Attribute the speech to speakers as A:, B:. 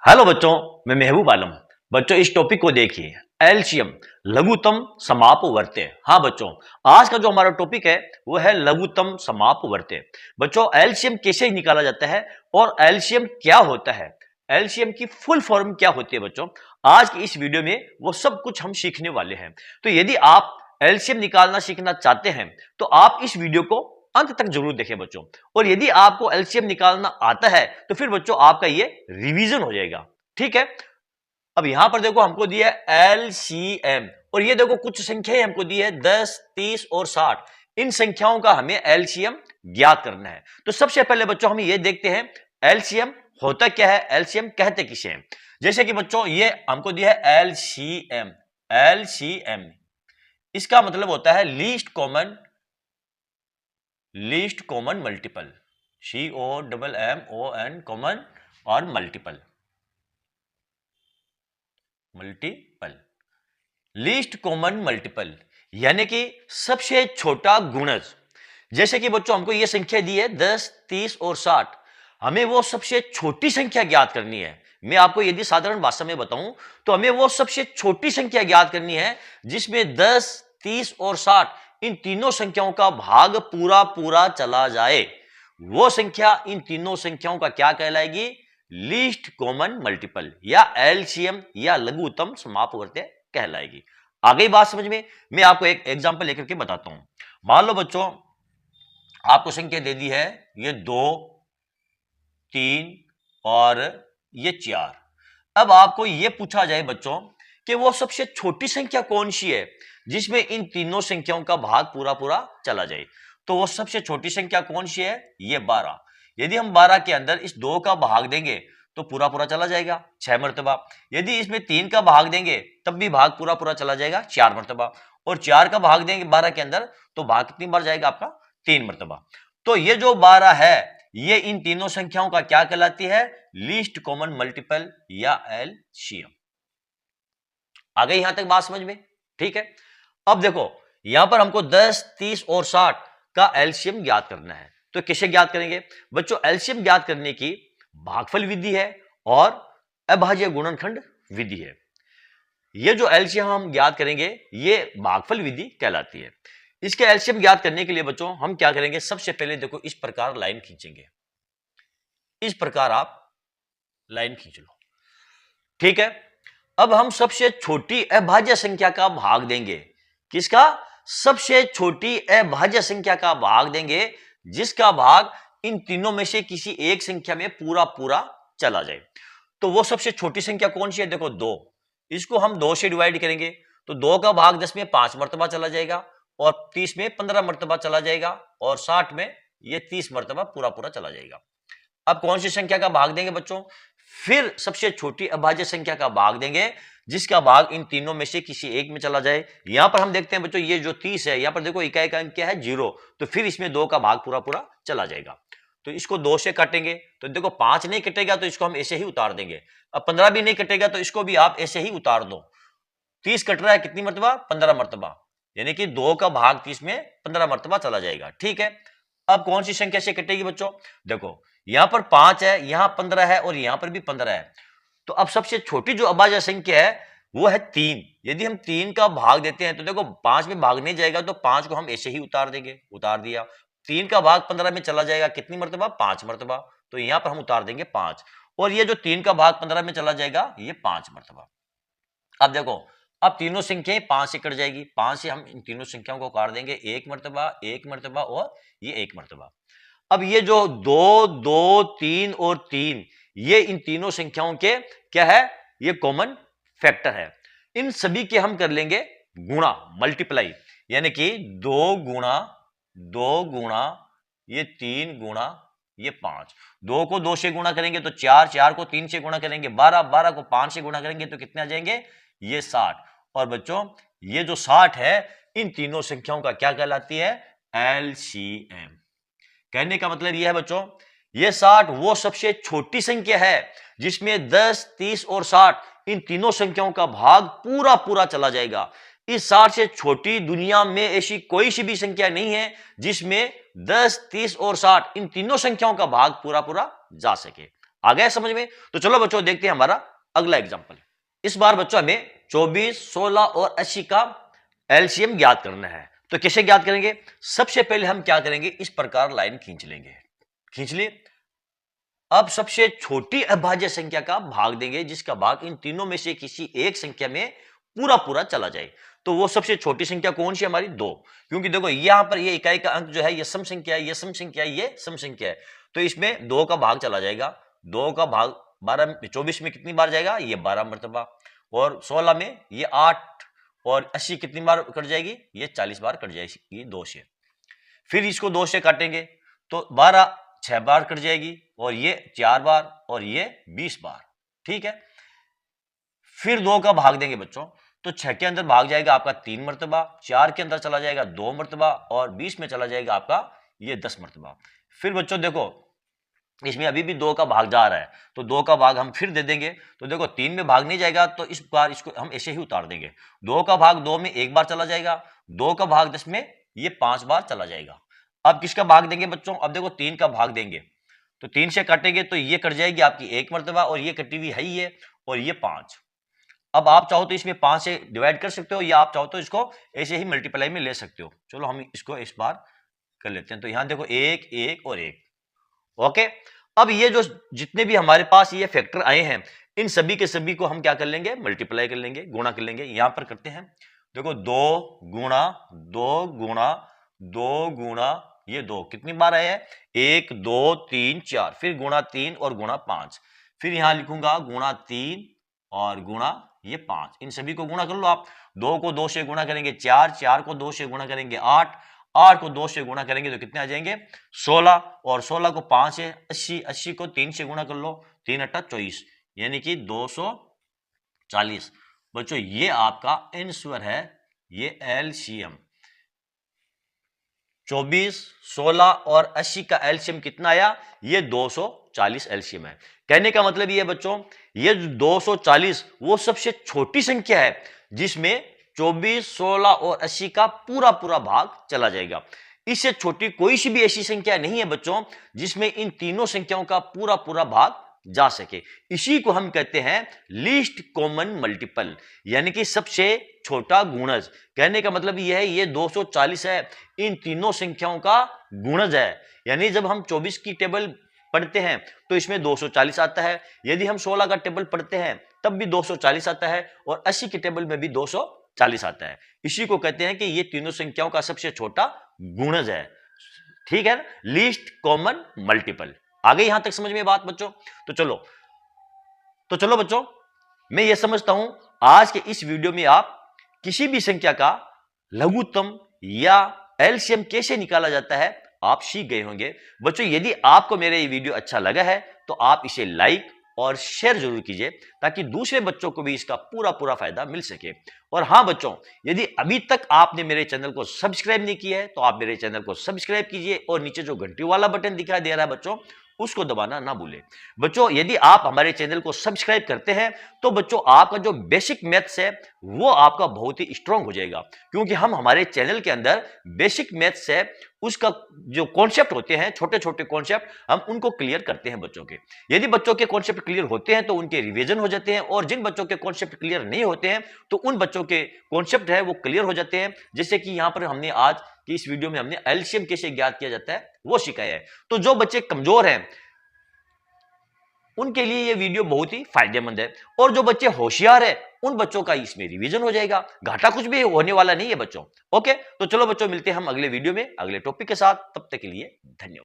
A: Hello बच्चों, मैं महबूब आलम। बच्चों इस टॉपिक को देखिए, एलसीएम लघुत्तम समापवर्त्य। हाँ बच्चों, आज का जो हमारा टॉपिक है वो है लघुत्तम समापवर्त्य। बच्चों एलसीएम कैसे निकाला जाता है और एलसीएम क्या होता है, एलसीएम की फुल फॉर्म क्या होती है बच्चों, आज की इस वीडियो में वो सब कुछ हम सीखने वाले हैं। तो यदि आप एलसीएम निकालना सीखना चाहते हैं तो आप इस वीडियो को अंत तक जरूर देखें बच्चों। और यदि आपको एलसीएम निकालना आता है तो फिर बच्चों आपका ये रिवीजन हो जाएगा। ठीक है, अब यहां पर देखो हमको दिया है एलसीएम और ये देखो कुछ संख्याएं हमको दी है 10, 30 और 60। इन संख्याओं का हमें एलसीएम ज्ञात करना है। तो सबसे पहले बच्चों हम ये देखते हैं एलसीएम होता क्या है, एलसीएम कहते किसे हैं। जैसे कि बच्चों ये हमको दिया है एलसीएम। एलसीएम इसका मतलब होता है least common multiple, COMMON common और मल्टीपल लीस्ट कॉमन मल्टीपल यानी कि सबसे छोटा गुणज। जैसे कि बच्चों हमको यह संख्या दी है 10, 30 और 60, हमें वो सबसे छोटी संख्या ज्ञात करनी है। मैं आपको यदि साधारण भाषा में बताऊं तो हमें वो सबसे छोटी संख्या ज्ञात करनी है जिसमें 10, 30 और 60 इन तीनों संख्याओं का भाग पूरा पूरा चला जाए। वो संख्या इन तीनों संख्याओं का क्या कहलाएगी, लीस्ट कॉमन मल्टीपल या एलसीएम या लघुत्तम समापवर्त्य कहलाएगी। आ गई बात समझ में। मैं आपको एक एग्जांपल लेकर के बताता हूं। मान लो बच्चों आपको संख्या दे दी है ये 2, 3 और ये 4। अब आपको ये पूछा जाए बच्चों कि वो सबसे छोटी संख्या कौन सी है जिसमें इन तीनों संख्याओं का भाग पूरा पूरा चला जाए। तो वो सबसे छोटी संख्या कौन सी है, ये 12। यदि हम 12 के अंदर इस 2 का भाग देंगे तो पूरा पूरा चला जाएगा 6 मरतबा। यदि इसमें 3 का भाग देंगे तब भी भाग पूरा पूरा चला जाएगा 4 मरतबा। और 4 का भाग देंगे 12 के अंदर तो भाग कितनी बार जाएगा आपका, 3 मरतबा। तो ये जो 12 है ये इन तीनों संख्याओं का क्या कहलाती है, लीस्ट कॉमन मल्टीपल या एलसीएम। आ गई यहां तक बात समझ में। ठीक है, अब देखो यहां पर हमको 10, 30 और 60 का एलसीएम ज्ञात करना है। तो कैसे ज्ञात करेंगे बच्चों, एलसीएम ज्ञात करने की भागफल विधि है और अभाज्य गुणनखंड विधि है। ये जो एलसीएम हम ज्ञात करेंगे ये भागफल विधि कहलाती है। इसके एलसीएम ज्ञात करने के लिए बच्चों हम क्या करेंगे, सबसे पहले देखो इस प्रकार लाइन खींचेंगे। इस प्रकार आप लाइन खींच लो। ठीक है, अब हम सबसे छोटी अभाज्य संख्या का भाग देंगे। किसका, सबसे छोटी अभाज्य संख्या का भाग देंगे जिसका भाग इन तीनों में से किसी एक संख्या में पूरा पूरा चला जाए। तो वो सबसे छोटी संख्या कौन सी है, देखो 2। इसको हम 2 से डिवाइड करेंगे तो 2 का भाग 10 में 5 मरतबा चला जाएगा और 30 में 15 मरतबा चला जाएगा और 60 में ये 30 मरतबा पूरा पूरा चला जाएगा। अब कौन सी संख्या का भाग देंगे बच्चों, फिर सबसे छोटी अभाज्य संख्या का भाग देंगे जिसका भाग इन तीनों में से किसी एक में चला जाए। यहां पर हम देखते हैं बच्चों ये जो 30 है यहां पर देखो इकाई का अंक क्या है, 0। तो फिर इसमें 2 का भाग पूरा पूरा चला जाएगा। तो इसको 2 से काटेंगे तो देखो 5 नहीं कटेगा तो इसको हम ऐसे ही उतार देंगे। अब 15 भी नहीं कटेगा तो इसको भी आप ऐसे ही उतार दो। 30 कट रहा है कितनी मरतबा, 15 मरतबा, यानी कि 2 का भाग 30 में 15 मरतबा चला जाएगा। ठीक है, अब कौन सी संख्या से कटेगी बच्चों, देखो यहां पर 5 है, यहां 15 है और यहां पर भी 15 है। तो अब सबसे छोटी जो अभाज्य संख्या है वो है 3। यदि हम 3 का भाग देते हैं तो देखो 5 में भाग नहीं जाएगा तो 5 को हम ऐसे ही उतार देंगे, उतार दिया। 3 का भाग 15 में चला जाएगा कितनी मरतबा, 5 मरतबा। तो यहां पर हम उतार देंगे 5 और ये जो 3 का भाग 15 में चला जाएगा ये 5 मरतबा। अब देखो अब तीनों संख्याएं 5 से कट जाएगी, 5 से हम इन तीनों संख्याओं को काट देंगे 1 मरतबा, 1 मरतबा और ये 1 मरतबा। अब ये जो 2, 2, 3 और 3 ये इन तीनों संख्याओं के क्या है, ये कॉमन फैक्टर है। इन सभी के हम कर लेंगे गुणा, मल्टीप्लाई, यानी कि 2 गुणा ये 3 गुणा ये 5। 2 को 2 से गुणा करेंगे तो 4, 4 को 3 से गुणा करेंगे 12, 12 को 5 से गुणा करेंगे तो कितने आ जाएंगे, ये 60। और बच्चों ये जो 60 है इन तीनों संख्याओं का क्या कहलाती है, एलसीएम। कहने का मतलब यह है बच्चों ये 60 वो सबसे छोटी संख्या है जिसमें 10, 30 और 60 इन तीनों संख्याओं का भाग पूरा पूरा चला जाएगा। इस 60 से छोटी दुनिया में ऐसी कोई सी भी संख्या नहीं है जिसमें 10, 30 और 60 इन तीनों संख्याओं का भाग पूरा पूरा जा सके। आ गया समझ में? तो चलो बच्चों देखते हैं हमारा अगला एग्जाम्पल। इस बार बच्चों हमें 24, 16 और 80 का एलसीएम ज्ञात करना है। तो कैसे ज्ञात करेंगे? सबसे पहले हम क्या करेंगे, इस प्रकार लाइन खींच लेंगे, खींच लिए। अब सबसे छोटी अभाज्य संख्या का भाग देंगे, जिसका भाग इन तीनों में से किसी एक संख्या में पूरा पूरा चला जाए। तो वो सबसे छोटी संख्या कौन सी हमारी? 2। क्योंकि देखो यहां पर ये इकाई का अंक जो है ये सम संख्या है, ये सम संख्या है, ये सम संख्या है। तो इसमें 2 का भाग चला जाएगा। 2 का भाग 24 में कितनी बार जाएगा? ये 12 मरतबा। और 16 में ये 8। और 80 कितनी बार कट जाएगी? ये 40 बार कट जाएगी 2 से। फिर इसको 2 से काटेंगे तो 12 6 बार कट जाएगी, और ये 4 बार, और ये 20 बार। ठीक है। फिर 2 का भाग देंगे बच्चों, तो 6 के अंदर भाग जाएगा आपका 3 मरतबा, 4 के अंदर चला जाएगा 2 मरतबा, और 20 में चला जाएगा आपका ये 10 मरतबा। फिर बच्चों देखो इसमें अभी भी 2 का भाग जा रहा है, तो 2 का भाग हम फिर दे देंगे। तो देखो 3 में भाग नहीं जाएगा, तो इस बार इसको हम ऐसे ही उतार देंगे। 2 का भाग 2 में 1 बार चला जाएगा, 2 का भाग 10 में ये 5 बार चला जाएगा। अब किसका भाग देंगे बच्चों? अब देखो 3 का भाग देंगे, तो 3 से काटेंगे तो ये कट जाएगी आपकी 1 मरतबा, और ये कटी हुई है ये, और ये 5। अब आप चाहो तो इसमें 5 से डिवाइड कर सकते हो, या आप चाहो तो इसको ऐसे ही मल्टीप्लाई में ले सकते हो। चलो हम इसको इस बार कर लेते हैं। तो यहां देखो 1 1 और 1। ओके। अब ये जो जितने भी हमारे पास ये फैक्टर आए हैं, इन सभी के सभी को हम क्या कर लेंगे? मल्टीप्लाई कर लेंगे, गुणा कर लेंगे। यहां पर करते हैं, देखो 2 गुणा 2 गुणा 2 गुणा ये 2 कितनी बार आया है? 1 2 3 4। फिर गुणा 3 और गुणा 5। फिर यहां लिखूंगा गुणा 3 और गुणा ये 5। इन सभी को गुणा कर लो आप। 2 को 2 से गुणा करेंगे 4, 4 को 2 से गुणा करेंगे 8, 8 को 2 से गुणा करेंगे तो कितने आ जाएंगे? 16। और 16 को 5 से 80, 80 को 3 से गुणा कर लो, 3 8 24, यानी कि 240। बच्चों ये आपका आंसर है, ये एलसीएम। 24, 16 और 80 का एलसीएम कितना आया? ये 240 एलसीएम है। कहने का मतलब ये है बच्चों, ये 240 वो सबसे छोटी संख्या है जिसमें 24, 16 और 80 का पूरा पूरा भाग चला जाएगा। इससे छोटी कोई सी भी ऐसी संख्या नहीं है बच्चों जिसमें इन तीनों संख्याओं का पूरा पूरा भाग जा सके। इसी को हम कहते हैं लीस्ट कॉमन मल्टीपल, यानी कि सबसे छोटा गुणज। कहने का मतलब यह है ये 240 है, इन तीनों संख्याओं का गुणज है। यानी जब हम 24 की टेबल पढ़ते हैं तो इसमें 240 आता है, यदि हम 16 का टेबल पढ़ते हैं तब भी 240 आता है, और 80 की टेबल में भी 240 आता है। इसी को कहते हैं कि ये तीनों संख्याओं का सबसे छोटा गुणज है। ठीक है, लीस्ट कॉमन मल्टीपल। आगे यहां तक समझ में बात बच्चों? तो चलो बच्चों, मैं ये समझता हूं आज के इस वीडियो में आप किसी भी संख्या का लघुत्तम या एलसीएम कैसे निकाला जाता है आप सीख गए होंगे। बच्चों यदि आपको मेरा ये वीडियो अच्छा लगा है तो आप इसे लाइक और शेयर जरूर कीजिए, ताकि दूसरे बच्चों को भी इसका पूरा पूरा फायदा मिल सके। और हां बच्चों, यदि अभी तक आपने मेरे चैनल को सब्सक्राइब नहीं किया है तो आप मेरे चैनल को सब्सक्राइब कीजिए, और नीचे जो घंटी वाला बटन दिखाई दे रहा है बच्चों, उसको दबाना ना भूलें। बच्चों यदि आप हमारे चैनल को सब्सक्राइब करते हैं तो बच्चों आपका जो बेसिक मैथ्स है वो आपका बहुत ही स्ट्रांग हो जाएगा, क्योंकि हम हमारे चैनल के अंदर बेसिक मैथ्स है उसका जो कॉन्सेप्ट होते हैं, छोटे छोटे कॉन्सेप्ट, हम उनको क्लियर करते हैं बच्चों के। यदि बच्चों के कॉन्सेप्ट क्लियर होते हैं तो उनके रिवीजन हो जाते हैं, और जिन बच्चों के कॉन्सेप्ट क्लियर नहीं होते हैं तो उन बच्चों के कॉन्सेप्ट है वो क्लियर हो जाते हैं। जैसे कि यहां पर हमने आज की इस वीडियो में हमने एलसीएम कैसे ज्ञात किया जाता है वो सिखाया है। तो जो बच्चे कमजोर हैं उनके लिए ये वीडियो बहुत ही फायदेमंद है, और जो बच्चे होशियार है उन बच्चों का इसमें रिवीजन हो जाएगा। घाटा कुछ भी होने वाला नहीं है बच्चों। ओके, तो चलो बच्चों मिलते हैं हम अगले वीडियो में अगले टॉपिक के साथ। तब तक के लिए धन्यवाद।